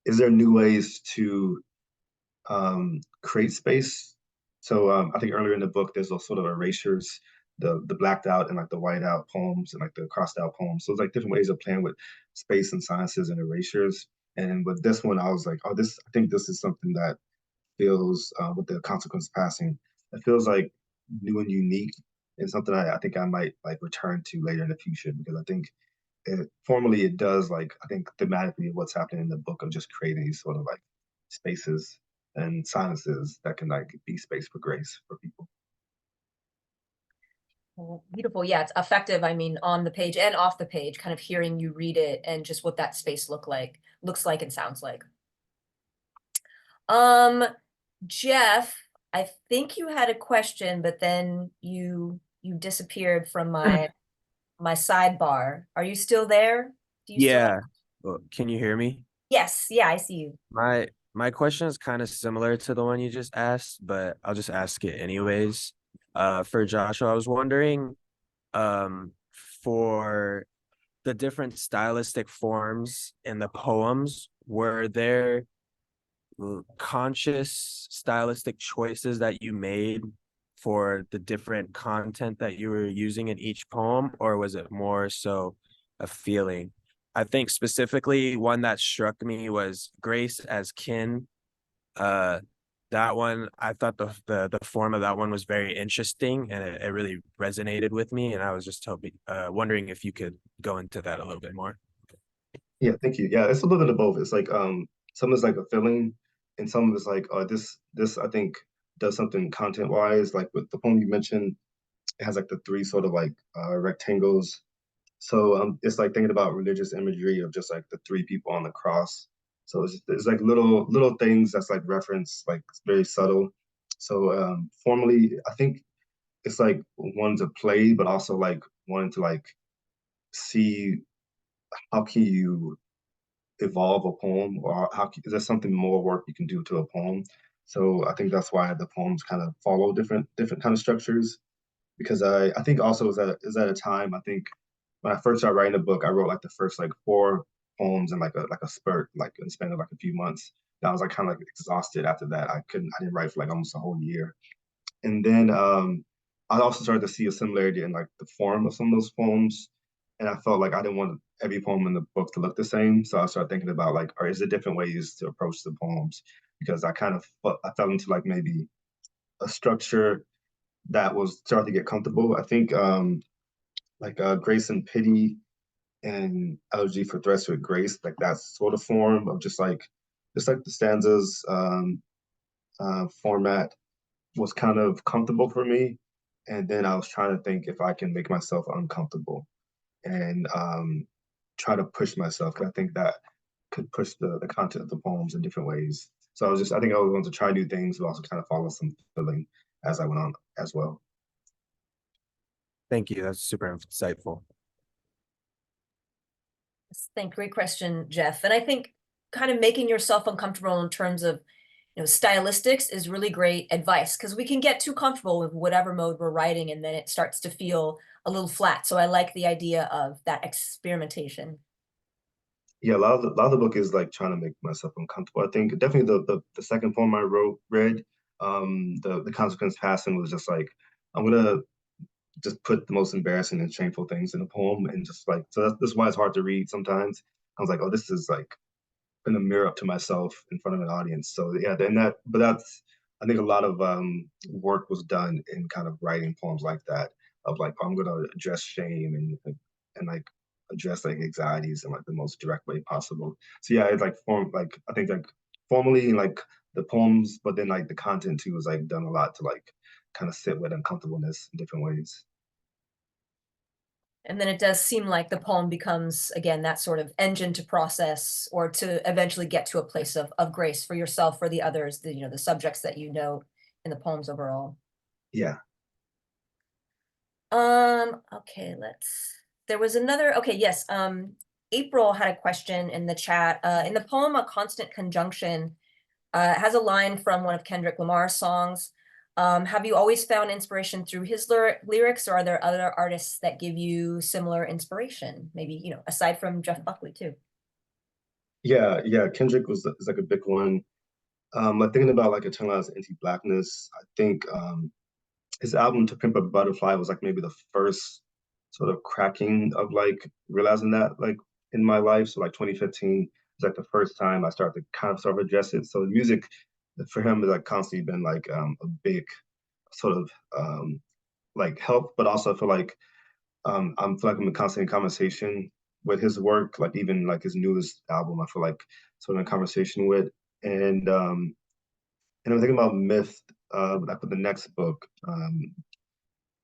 is there new ways to create space? So I think earlier in the book there's those sort of erasures, the blacked out and like the white out poems and like the crossed out poems. So it's like different ways of playing with space and silences and erasures. And with this one, I was like, oh, I think this is something that feels with the consequence passing. It feels like new and unique and something I think I might like return to later in the future because I think formally it does like I think thematically what's happening in the book of just creating these sort of like spaces and silences that can like be space for grace for people. Beautiful. Yeah, it's effective. I mean, on the page and off the page, kind of hearing you read it and just what that space looks like and sounds like. Jeff, I think you had a question, but then you disappeared from my sidebar. Are you still there? Do you still have... Yeah. Well, can you hear me? Yes, yeah, I see you. My question is kind of similar to the one you just asked, but I'll just ask it anyways. For Joshua, I was wondering, for the different stylistic forms in the poems, were there conscious stylistic choices that you made for the different content that you were using in each poem, or was it more so a feeling? I think specifically one that struck me was Grace as Kin. That one, I thought the form of that one was very interesting and it really resonated with me. And I was just wondering if you could go into that a little bit more. Yeah, thank you. Yeah, it's a little bit of both. It's like some is like a feeling and some of it's like this I think does something content wise. Like with the poem you mentioned, it has like the three sort of like rectangles. So it's like thinking about religious imagery of just like the three people on the cross. So it's like little things that's like reference, like very subtle. So formally, I think it's like one to play, but also like wanting to like see how can you evolve a poem or is there something more work you can do to a poem. So I think that's why the poems kind of follow different kind of structures because I think also is at a time I think when I first started writing a book I wrote like the first like four poems in like a spurt like in the span of like a few months. And I was like kind of like exhausted after that. I didn't write for like almost a whole year. And then I also started to see a similarity in like the form of some of those poems. And I felt like I didn't want every poem in the book to look the same. So I started thinking about like, or is there different ways to approach the poems? Because I fell into like maybe a structure that was starting to get comfortable. I think like Grace and Pity and Elegy for Threats with Grace, like that sort of form of just like the stanzas format was kind of comfortable for me. And then I was trying to think if I can make myself uncomfortable and try to push myself. 'Cause I think that could push the content of the poems in different ways. So I think I was going to try new things, but also kind of follow some feeling as I went on as well. Thank you. That's super insightful. Great question, Jeff. And I think kind of making yourself uncomfortable in terms of stylistics is really great advice because we can get too comfortable with whatever mode we're writing and then it starts to feel a little flat. So I like the idea of that experimentation. Yeah, a lot of the book is like trying to make myself uncomfortable. I think definitely the second poem I read, the consequence passing was just like, I'm gonna just put the most embarrassing and shameful things in the poem and just like, so that's why it's hard to read sometimes. I was like, oh, this is like in a mirror up to myself in front of an audience. So yeah, then but that's, I think a lot of work was done in kind of writing poems like that, of like, I'm gonna address shame and like address like anxieties in like the most direct way possible. So yeah, it's like I think like formally like the poems, but then like the content too was like done a lot to like kind of sit with uncomfortableness in different ways. And then it does seem like the poem becomes, again, that sort of engine to process or to eventually get to a place of grace for yourself, for the others, the subjects that you know in the poems overall. Yeah. Okay, there was another, okay, yes, April had a question in the chat. In the poem, A Constant Conjunction, it has a line from one of Kendrick Lamar's songs. Have you always found inspiration through his lyrics, or are there other artists that give you similar inspiration? Maybe, aside from Jeff Buckley too. Yeah, Kendrick is like a big one. Like thinking about like internalized anti-blackness, I think his album To Pimp a Butterfly was like maybe the first sort of cracking of like realizing that like in my life. So like 2015 was like the first time I started to kind of sort of address it. So the music for him has like constantly been like a big sort of like help, but also I feel like I'm feel like I'm in constant conversation with his work, like even like his newest album, I feel like sort of in conversation with. And I'm thinking about myth, like with the next book,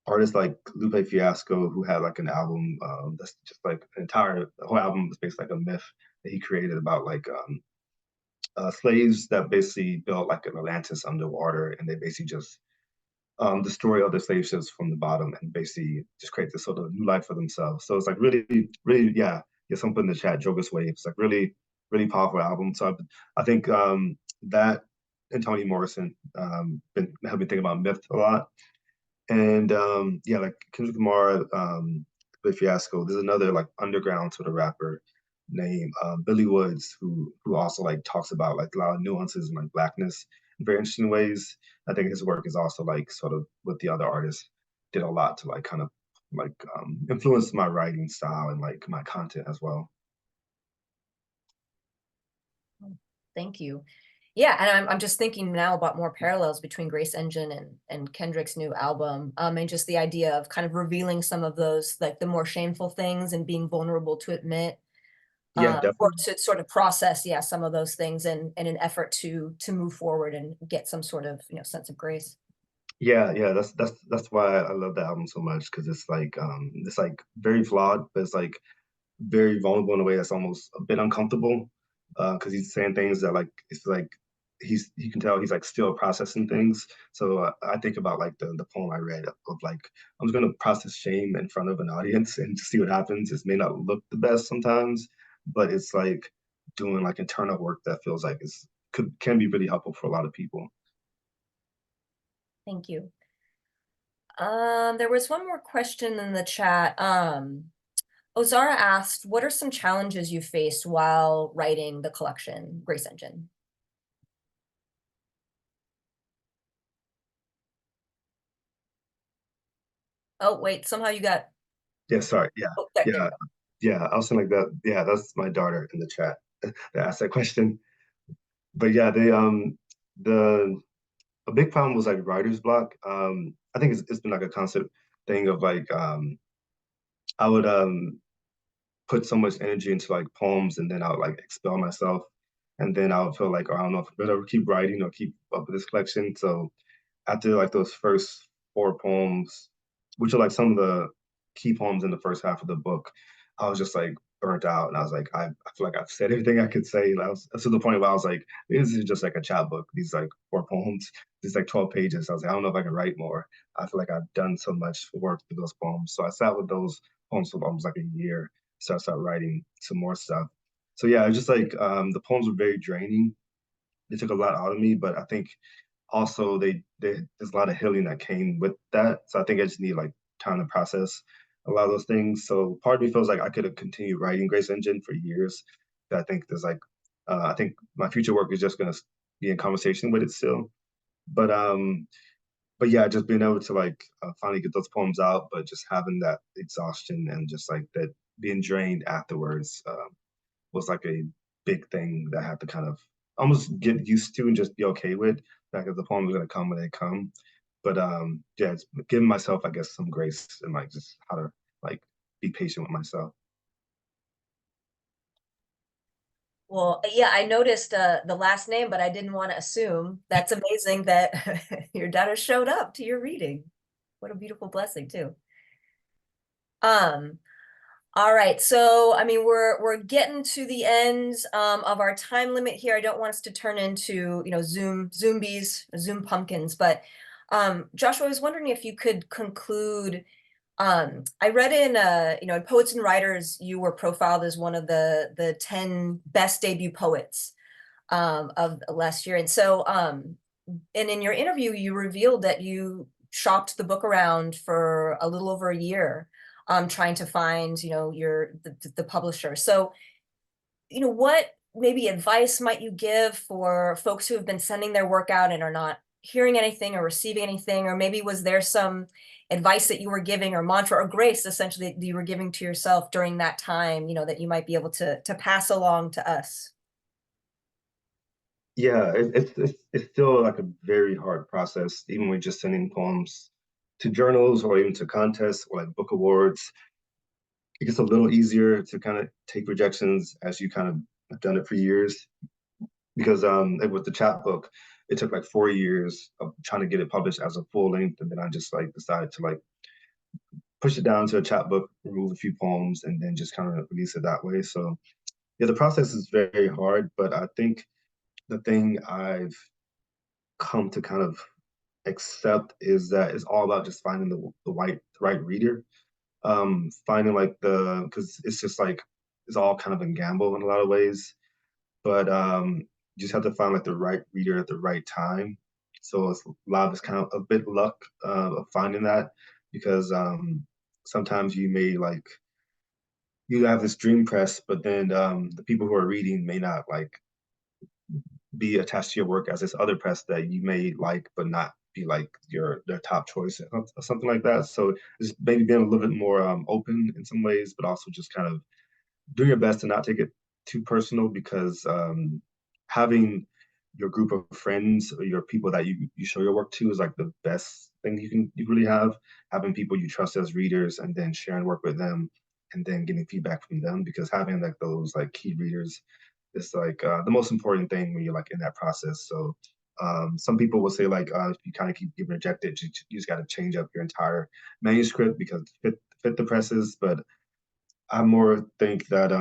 artists like Lupe Fiasco, who had like an album that's just like the whole album was based like a myth that he created about like slaves that basically built like an Atlantis underwater, and they basically just destroy other slave ships from the bottom and basically just create this sort of new life for themselves. So it's like really, really, yeah. Someone put in the chat, Jogus Wave. It's like really, really powerful album. So I think that and Toni Morrison been helped me think about myth a lot. And yeah, like Kendrick Lamar, with Fiasco. There's another like underground sort of rapper named Billy Woods who also like talks about like a lot of nuances and like blackness in very interesting ways. I think his work is also like sort of with the other artists did a lot to like kind of like influence my writing style and like my content as well. Thank you. Yeah, and I'm just thinking now about more parallels between Grace Engine and Kendrick's new album, and just the idea of kind of revealing some of those, like the more shameful things and being vulnerable to admit, Yeah, or definitely. to sort of process, yeah, some of those things in an effort to move forward and get some sort of sense of grace. Yeah. That's why I love the album so much because it's like very flawed, but it's like very vulnerable in a way that's almost a bit uncomfortable because he's saying things that like it's like he can tell he's like still processing things. So I think about like the poem I read of like I'm just gonna process shame in front of an audience and just see what happens. It may not look the best sometimes, but it's like doing like internal work that feels like can be really helpful for a lot of people. Thank you. There was one more question in the chat. Ozara asked, what are some challenges you faced while writing the collection, Grace Engine? Oh, wait, somehow you got, Yeah, sorry. oh, there you Yeah, go. yeah. I was saying like that. Yeah, that's my daughter in the chat that asked that question. But yeah, the a big problem was like writer's block. I think it's been like a constant thing of like I would put so much energy into like poems and then I would like expel myself. And then I would feel like, oh, I don't know if I'm gonna keep writing or keep up with this collection. So after like those first four poems, which are like some of the key poems in the first half of the book, I was just like burnt out. And I was like, I feel like I've said everything I could say. And I was to the point where I was like, this is just like a chapbook. These like four poems, these like 12 pages. I was like, I don't know if I can write more. I feel like I've done so much work with those poems. So I sat with those poems for almost like a year. So I started writing some more stuff. So yeah, it's just like the poems were very draining they took a lot out of me, but I think also there's a lot of healing that came with that. So I think I just need like time to process a lot of those things. So part of me feels like I could have continued writing Grace Engine for years. But I think there's like I think my future work is just gonna be in conversation with it still. But yeah, just being able to like finally get those poems out, but just having that exhaustion and just like that being drained afterwards was like a big thing that I had to kind of almost get used to and just be okay with. Because the poems are gonna come when they come. But yeah, it's giving myself, I guess, some grace and like just how to like be patient with myself. Well, yeah, I noticed the last name, but I didn't want to assume. That's amazing that your daughter showed up to your reading. What a beautiful blessing too. All right, so I mean we're getting to the end of our time limit here. I don't want us to turn into, you know, Zoom pumpkins, but Joshua, I was wondering if you could conclude. I read in you know, in Poets and Writers, you were profiled as one of the 10 best debut poets of last year. And so and in your interview, you revealed that you shopped the book around for a little over a year, trying to find, you know, the publisher. So, you know, what maybe advice might you give for folks who have been sending their work out and are not hearing anything or receiving anything? Or maybe was there some advice that you were giving, or mantra or grace essentially that you were giving to yourself during that time, you know, that you might be able to pass along to us? Yeah, it's still like a very hard process, even when just sending poems to journals or even to contests or like book awards. It gets a little easier to kind of take rejections as you kind of have done it for years. Because like with the chapbook, it took like 4 years of trying to get it published as a full length, and then I just like decided to like push it down to a chapbook, remove a few poems, and then just kind of release it that way. So yeah, the process is very hard, but I think the thing I've come to kind of accept is that it's all about just finding the right reader. Finding like because it's just like it's all kind of a gamble in a lot of ways, but you just have to find like the right reader at the right time. So it's a lot of it's kind of a bit luck of finding that, because sometimes you may like you have this dream press, but then the people who are reading may not like be attached to your work as this other press that you may like, but not be like their top choice or something like that. So just maybe being a little bit more open in some ways, but also just kind of do your best to not take it too personal, because having your group of friends or your people that you show your work to is like the best thing you really have. Having people you trust as readers and then sharing work with them and then getting feedback from them, because having like those like key readers is like the most important thing when you're like in that process. So some people will say like if you kind of keep getting rejected, you just got to change up your entire manuscript because fit the presses. But I more think that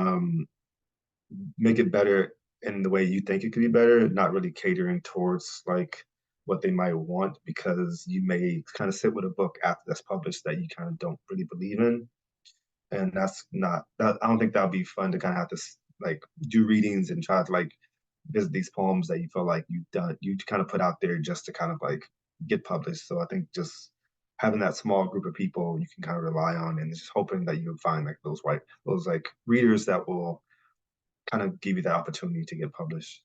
make it better in the way you think it could be better, not really catering towards like what they might want, because you may kind of sit with a book after that's published that you kind of don't really believe in. And that's not that I don't think that would be fun to kind of have to like do readings and try to like visit these poems that you feel like you kind of put out there just to kind of like get published. So I think just having that small group of people you can kind of rely on, and just hoping that you'll find like those like readers that will kind of give you the opportunity to get published.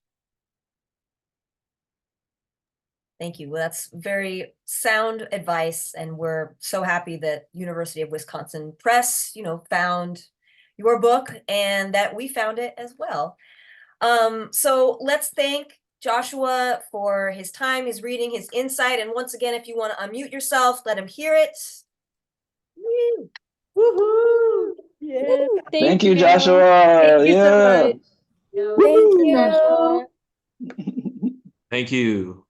Thank you. Well, that's very sound advice, and we're so happy that University of Wisconsin Press, you know, found your book and that we found it as well. So let's thank Joshua for his time, his reading, his insight. And once again, if you want to unmute yourself, let him hear it. Woo! Woohoo! Yeah. Thank you, Joshua. Thank you so Yeah. much. Thank Woo! you. Thank you.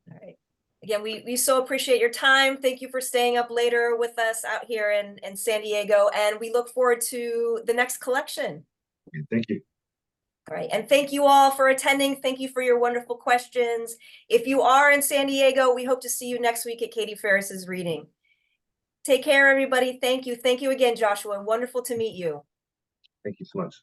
All right. Again, we so appreciate your time. Thank you for staying up later with us out here in San Diego, and we look forward to the next collection. Thank you. All right, and thank you all for attending. Thank you for your wonderful questions. If you are in San Diego, we hope to see you next week at Katie Ferris's reading. Take care, everybody. Thank you. Thank you again, Joshua. Wonderful to meet you. Thank you so much.